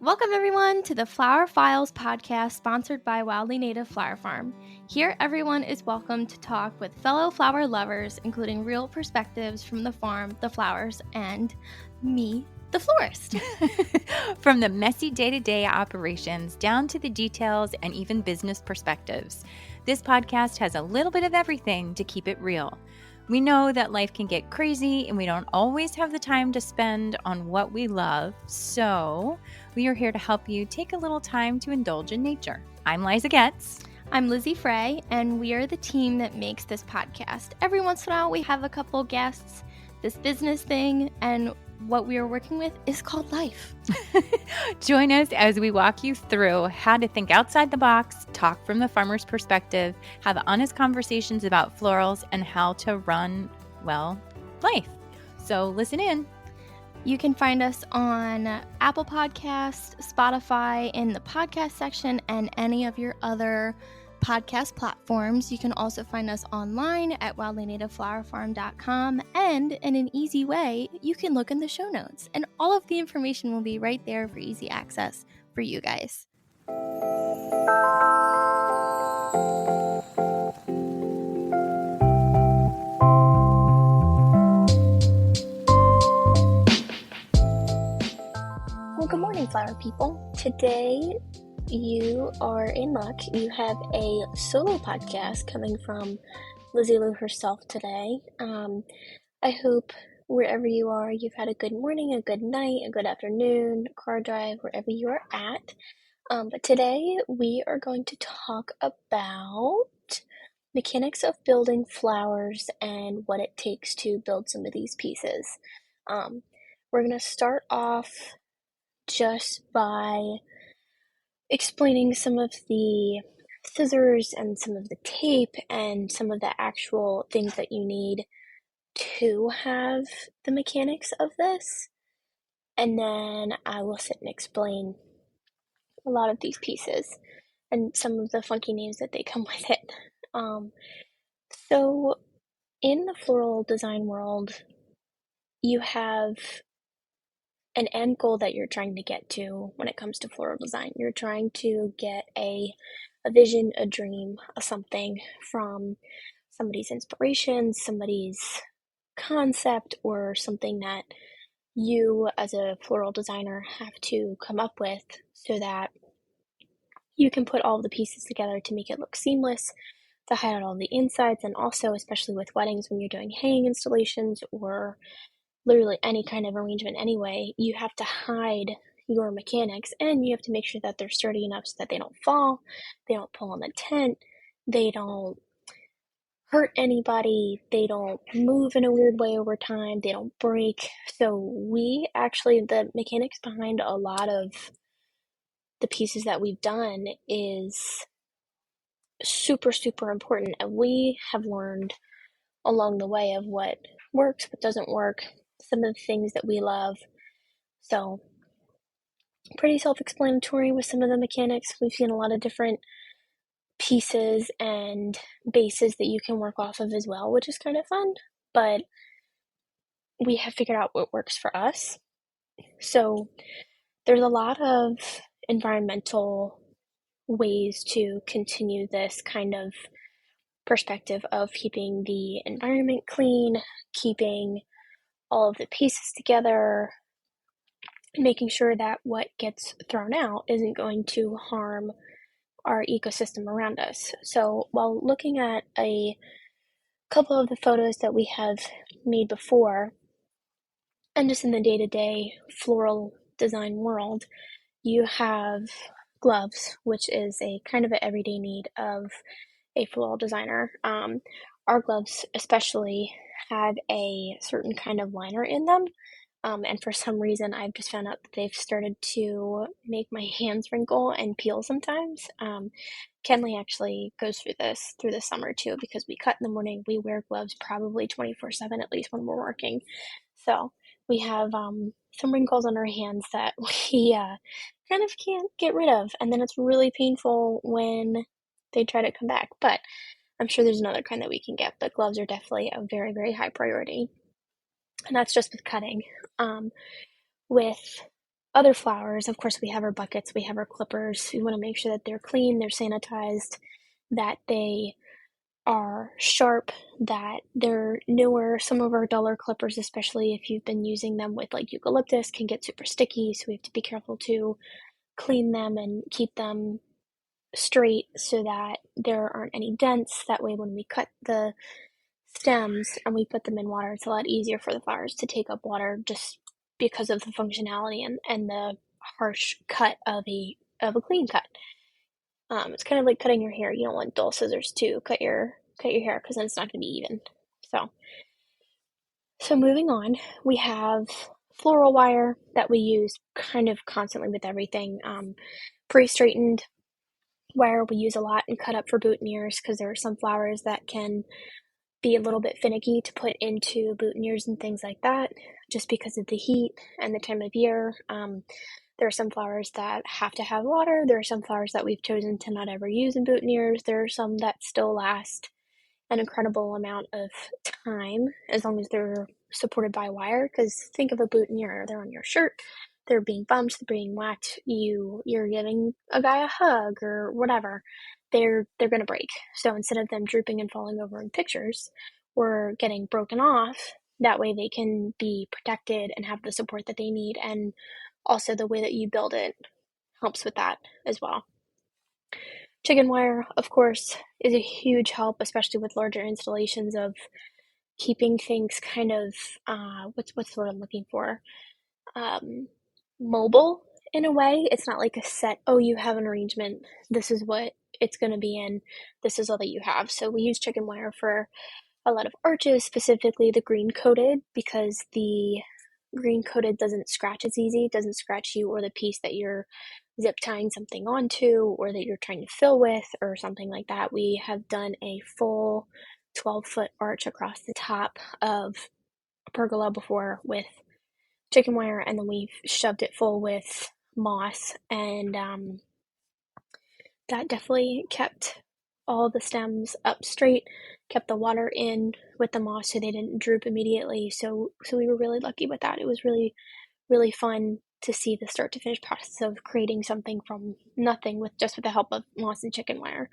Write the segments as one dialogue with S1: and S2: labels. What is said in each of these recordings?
S1: Welcome everyone to the Flower Files podcast sponsored by Wildly Native Flower Farm. Here everyone is welcome to talk with fellow flower lovers, including real perspectives from the farm, the flowers, and me, the florist.
S2: From the messy day-to-day operations down to the details and even business perspectives, this podcast has a little bit of everything to keep it real. We know that life can get crazy and we don't always have the time to spend on what we love, so we are here to help you take a little time to indulge in nature. I'm Liza Getz.
S1: I'm Lizzy Frey, and we are the team that makes this podcast. Every once in a while we have a couple guests, this business thing, and what we are working with is called life.
S2: Join us as we walk you through how to think outside the box, talk from the farmer's perspective, have honest conversations about florals, and how to run, well, life. So listen in.
S1: You can find us on Apple Podcasts, Spotify, in the podcast section, and any of your other podcast platforms. You can also find us online at wildlynativeflowerfarm.com, and in an easy way, you can look in the show notes, and all of the information will be right there for easy access for you guys. Well, good morning, flower people. Today, you are in luck. You have a solo podcast coming from Lizzy Lou herself today. I hope wherever you are, you've had a good morning, a good night, a good afternoon, car drive, wherever you are at. But today we are going to talk about mechanics of building flowers and what it takes to build some of these pieces. We're going to start off just by explaining some of the scissors and some of the tape and some of the actual things that you need to have the mechanics of this. And then I will sit and explain a lot of these pieces and some of the funky names that they come with it. So in the floral design world, you have an end goal that you're trying to get to when it comes to floral design. You're trying to get a vision, a dream, a something from somebody's inspiration, somebody's concept, or something that you as a floral designer have to come up with so that you can put all the pieces together to make it look seamless, to hide all the insides, and also, especially with weddings, when you're doing hanging installations or literally any kind of arrangement anyway, you have to hide your mechanics, and you have to make sure that they're sturdy enough so that they don't fall, they don't pull on the tent, they don't hurt anybody, they don't move in a weird way over time, they don't break. So the mechanics behind a lot of the pieces that we've done is super, super important, and we have learned along the way of what works, what doesn't work, some of the things that we love. So pretty self-explanatory with some of the mechanics. We've seen a lot of different pieces and bases that you can work off of as well, which is kind of fun, but we have figured out what works for us. So there's a lot of environmental ways to continue this kind of perspective of keeping the environment clean, keeping all of the pieces together, making sure that what gets thrown out isn't going to harm our ecosystem around us. So while looking at a couple of the photos that we have made before, and just in the day-to-day floral design world, you have gloves, which is a kind of an everyday need of a floral designer. Our gloves especially have a certain kind of liner in them, and for some reason I've just found out that they've started to make my hands wrinkle and peel sometimes. Kenley actually goes through this through the summer too, because we cut in the morning. We wear gloves probably 24/7 at least when we're working. So we have some wrinkles on our hands that we kind of can't get rid of, and then it's really painful when they try to come back. But I'm sure there's another kind that we can get, but gloves are definitely a very, very high priority. And that's just with cutting. With other flowers, of course, we have our buckets, we have our clippers. We want to make sure that they're clean, they're sanitized, that they are sharp, that they're newer. Some of our duller clippers, especially if you've been using them with like eucalyptus, can get super sticky, so we have to be careful to clean them and keep them straight so that there aren't any dents. That way, when we cut the stems and we put them in water, it's a lot easier for the flowers to take up water just because of the functionality and the harsh cut of a clean cut. It's kind of like cutting your hair. You don't want dull scissors to cut your hair because then it's not going to be even. So, so moving on, we have floral wire that we use kind of constantly with everything. Pre-straightened wire we use a lot and cut up for boutonnieres because there are some flowers that can be a little bit finicky to put into boutonnieres and things like that, just because of the heat and the time of year. There are some flowers that have to have water. There are some flowers that we've chosen to not ever use in boutonnieres. There are some that still last an incredible amount of time as long as they're supported by wire. Because think of a boutonniere, they're on your shirt, they're being bumped, they're being whacked, you're giving a guy a hug or whatever, they're gonna break. So instead of them drooping and falling over in pictures, we're getting broken off. That way they can be protected and have the support that they need, and also the way that you build it helps with that as well. Chicken wire, of course, is a huge help, especially with larger installations of keeping things kind of what's the word I'm looking for? Um, Mobile in a way. It's not like a set, oh, you have an arrangement. This is what it's going to be in. This is all that you have. So we use chicken wire for a lot of arches, specifically the green coated, because the green coated doesn't scratch as easy. It doesn't scratch you or the piece that you're zip tying something onto or that you're trying to fill with or something like that. We have done a full 12-foot arch across the top of a pergola before with chicken wire, and then we've shoved it full with moss, and that definitely kept all the stems up straight, kept the water in with the moss so they didn't droop immediately. So we were really lucky with that. It was really fun to see the start to finish process of creating something from nothing with the help of moss and chicken wire.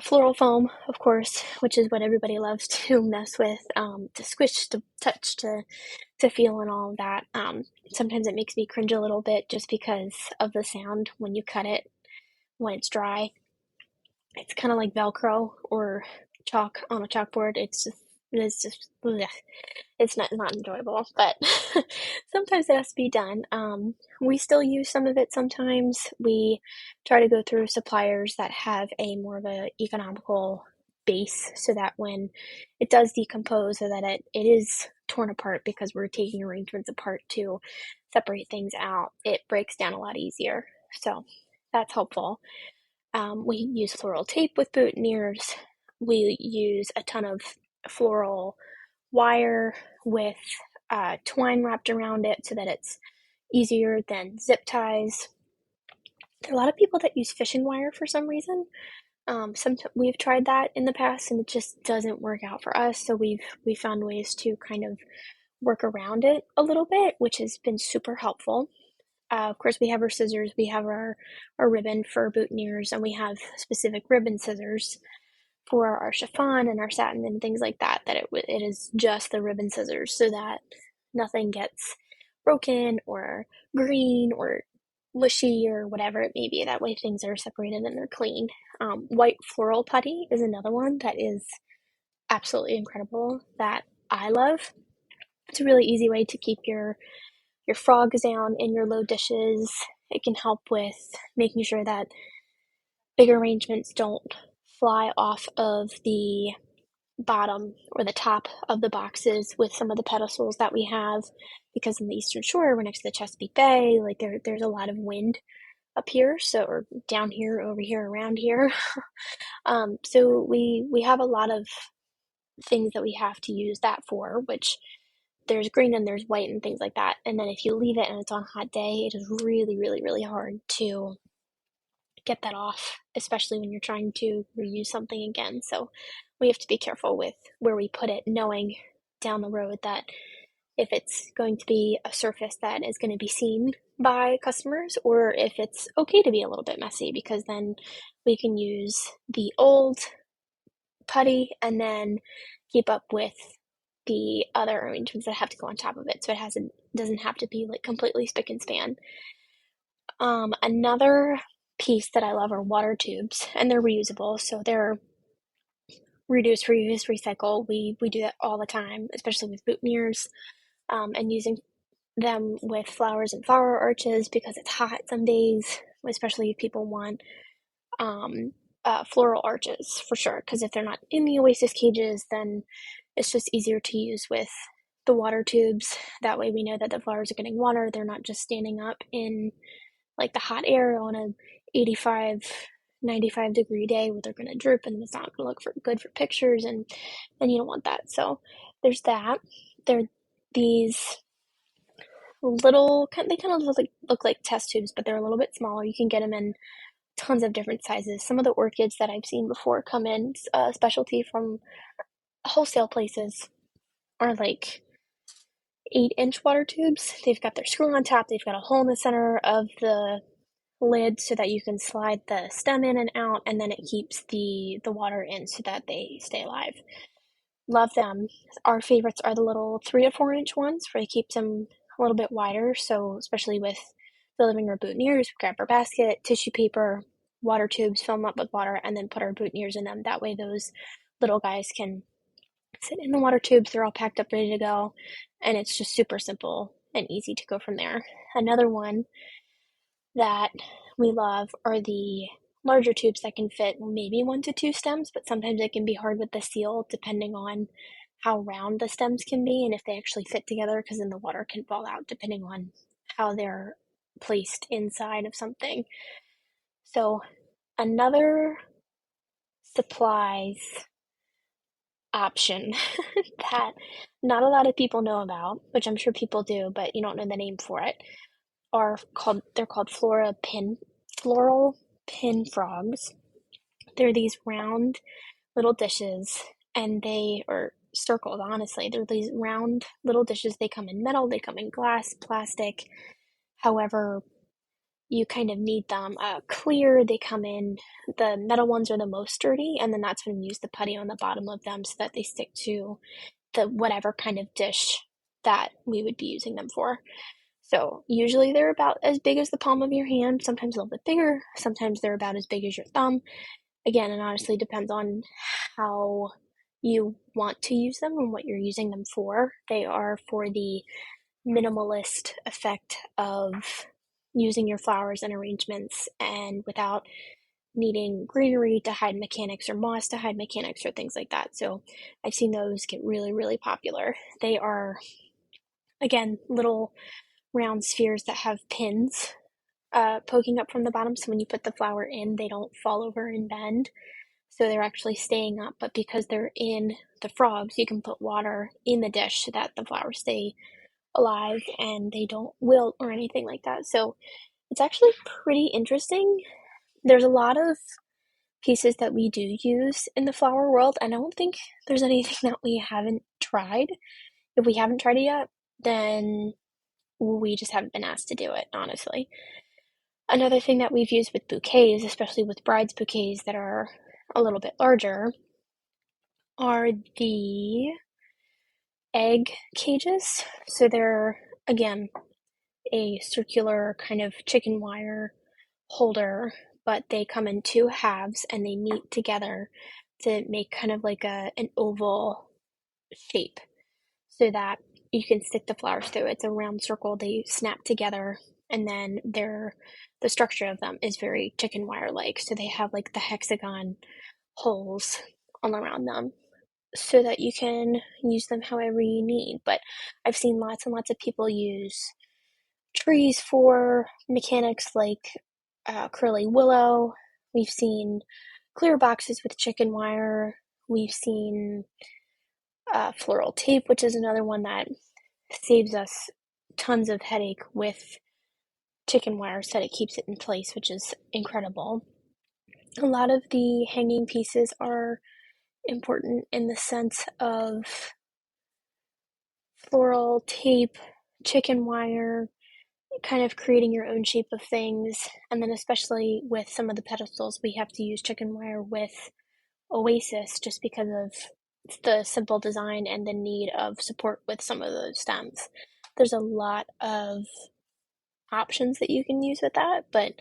S1: Floral foam, of course, which is what everybody loves to mess with, to squish, to touch, to feel, and all of that. Sometimes it makes me cringe a little bit just because of the sound when you cut it when it's dry. It's kind of like Velcro or chalk on a chalkboard. It's just blech. It's not enjoyable, but sometimes it has to be done. We still use some of it sometimes. We try to go through suppliers that have a more of a economical base so that when it does decompose so that it is torn apart because we're taking arrangements apart to separate things out, it breaks down a lot easier. So that's helpful. We use floral tape with boutonnieres. We use a ton of floral wire with twine wrapped around it so that it's easier than zip ties. There are a lot of people that use fishing wire for some reason. We've tried that in the past and it just doesn't work out for us. So we found ways to kind of work around it a little bit, which has been super helpful. Of course, we have our scissors, we have our ribbon for boutonnieres, and we have specific ribbon scissors for our chiffon and our satin and things like that, that it is just the ribbon scissors so that nothing gets broken or green or mushy or whatever it may be. That way things are separated and they're clean. White floral putty is another one that is absolutely incredible that I love. It's a really easy way to keep your frogs down in your low dishes. It can help with making sure that big arrangements don't fly off of the bottom or the top of the boxes with some of the pedestals that we have, because in the Eastern Shore we're next to the Chesapeake Bay, like there's a lot of wind up here, so or down here, over here, around here. So we have a lot of things that we have to use that for, which there's green and there's white and things like that. And then if you leave it and it's on a hot day, it is really hard to get that off, especially when you're trying to reuse something again. So we have to be careful with where we put it, knowing down the road that if it's going to be a surface that is going to be seen by customers, or if it's okay to be a little bit messy, because then we can use the old putty and then keep up with the other arrangements that have to go on top of it, so doesn't have to be like completely spick and span. Another piece that I love are water tubes, and they're reusable, so they're reduce, reuse, recycle. We do that all the time, especially with boutonnieres, and using them with flowers and flower arches because it's hot some days, especially if people want um, floral arches for sure. Because if they're not in the oasis cages, then it's just easier to use with the water tubes. That way we know that the flowers are getting water. They're not just standing up in like the hot air on a 85, 95-degree day where they're going to droop and it's not going to look good for pictures, and you don't want that. So there's that. There are these little, they kind of look like test tubes, but they're a little bit smaller. You can get them in tons of different sizes. Some of the orchids that I've seen before come in specialty from wholesale places are like 8-inch water tubes. They've got their screw on top. They've got a hole in the center of the lid so that you can slide the stem in and out, and then it keeps the water in so that they stay alive. Love them. Our favorites are the little 3 to 4 inch ones where it keeps them a little bit wider. So especially with the living room boutonnieres, we grab our basket, tissue paper, water tubes, fill them up with water, and then put our boutonnieres in them. That way those little guys can sit in the water tubes. They're all packed up, ready to go, and it's just super simple and easy to go from there. Another one that we love are the larger tubes that can fit maybe 1 to 2 stems, but sometimes it can be hard with the seal depending on how round the stems can be and if they actually fit together, because then the water can fall out depending on how they're placed inside of something. So, another supplies option that not a lot of people know about, which I'm sure people do, but you don't know the name for it, they're called floral pin frogs. They're these round little dishes, and they are circled, honestly. They're these round little dishes. They come in metal, they come in glass, plastic. However, you kind of need them clear. They come in, the metal ones are the most sturdy, and then that's when you use the putty on the bottom of them so that they stick to the whatever kind of dish that we would be using them for. So usually they're about as big as the palm of your hand, sometimes a little bit bigger, sometimes they're about as big as your thumb. Again, it honestly depends on how you want to use them and what you're using them for. They are for the minimalist effect of using your flowers and arrangements and without needing greenery to hide mechanics or moss to hide mechanics or things like that. So I've seen those get really, really popular. They are, again, little round spheres that have pins poking up from the bottom. So when you put the flower in, they don't fall over and bend. So they're actually staying up. But because they're in the frogs, you can put water in the dish so that the flowers stay alive and they don't wilt or anything like that. So it's actually pretty interesting. There's a lot of pieces that we do use in the flower world. I don't think there's anything that we haven't tried. If we haven't tried it yet, then we just haven't been asked to do it, honestly. Another thing that we've used with bouquets, especially with brides' bouquets that are a little bit larger, are the egg cages. So they're, again, a circular kind of chicken wire holder, but they come in two halves and they meet together to make kind of like an oval shape so that you can stick the flowers through. It's a round circle, they snap together, and then the structure of them is very chicken wire like. So they have like the hexagon holes all around them so that you can use them however you need. But I've seen lots and lots of people use trees for mechanics like curly willow. We've seen clear boxes with chicken wire. We've seen floral tape, which is another one that saves us tons of headache with chicken wire so that it keeps it in place, which is incredible. A lot of the hanging pieces are important in the sense of floral, tape, chicken wire, kind of creating your own shape of things. And then, especially with some of the pedestals, we have to use chicken wire with Oasis just because of the simple design and the need of support with some of those stems. There's a lot of options that you can use with that, but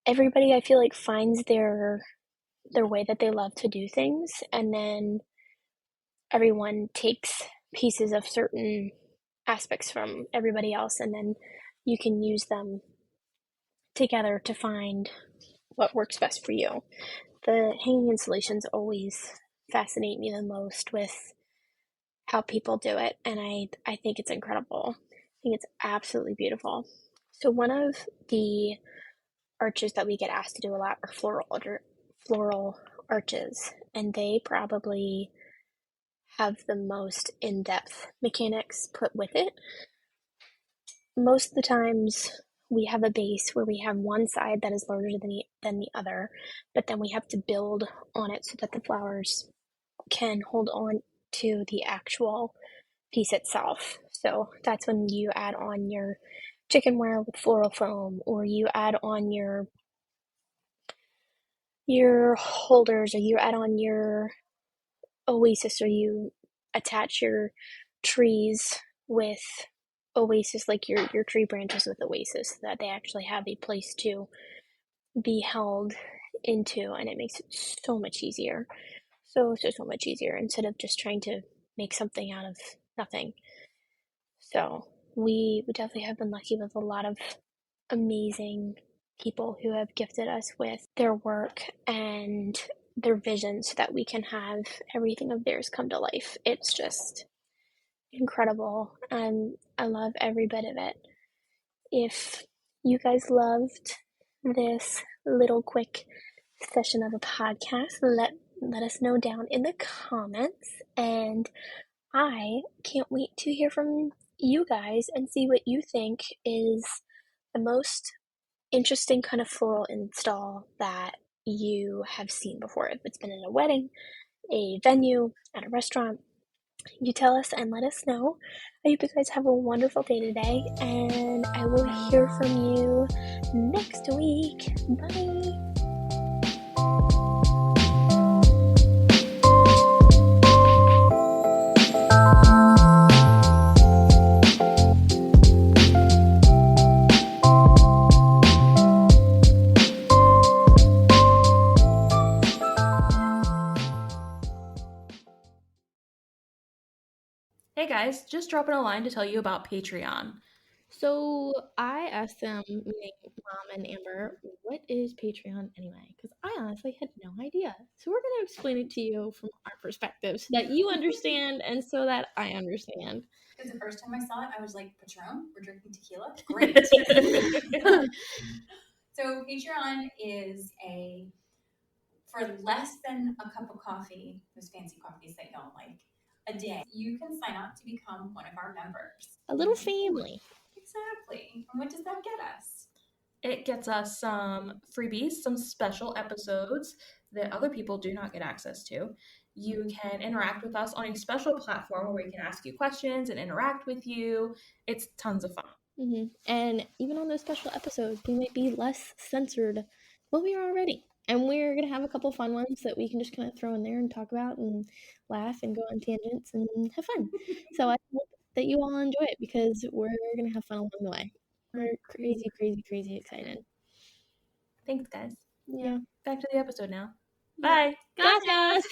S1: everybody I feel like finds their way that they love to do things, and then everyone takes pieces of certain aspects from everybody else, and then you can use them together to find what works best for you. The hanging installations always fascinate me the most with how people do it, and I think it's incredible. I think it's absolutely beautiful. So one of the arches that we get asked to do a lot are floral arches, and they probably have the most in-depth mechanics put with it. Most of the times we have a base where we have one side that is larger than the other, but then we have to build on it so that the flowers can hold on to the actual piece itself. So that's when you add on your chicken wire with floral foam, or you add on your holders, or you add on your Oasis, or you attach your trees with Oasis, like your tree branches with Oasis, so that they actually have a place to be held into, and it makes it so much easier. So much easier instead of just trying to make something out of nothing. So we definitely have been lucky with a lot of amazing people who have gifted us with their work and their vision so that we can have everything of theirs come to life. It's just incredible, and I love every bit of it. If you guys loved this little quick session of a podcast, let us know down in the comments, and I can't wait to hear from you guys and see what you think is the most interesting kind of floral install that you have seen before. If it's been in a wedding, a venue, at a restaurant, you tell us and let us know. I hope you guys have a wonderful day today, and I will hear from you next week. Bye.
S3: Hey guys, just dropping a line to tell you about Patreon.
S4: So I asked them, meaning Mom and Amber, what is Patreon anyway? Because I honestly had no idea. So we're going to explain it to you from our perspective so that you understand and so that I understand.
S5: Because the first time I saw it, I was like, Patron, we're drinking tequila? Great. So Patreon is for less than a cup of coffee, those fancy coffees that y'all like, a day, you can sign up to become one of our members.
S4: A little family.
S5: Exactly. And what does that get us?
S3: It gets us some freebies, some special episodes that other people do not get access to. You can interact with us on a special platform where we can ask you questions and interact with you. It's tons of fun.
S4: Mm-hmm. And even on those special episodes, we might be less censored than we are already. And we're going to have a couple fun ones that we can just kind of throw in there and talk about and laugh and go on tangents and have fun. So I hope that you all enjoy it because we're going to have fun along the way. We're crazy, crazy, crazy excited.
S3: Thanks, guys.
S4: Yeah.
S3: Back to the episode now.
S4: Yeah.
S3: Bye.
S4: Gracias.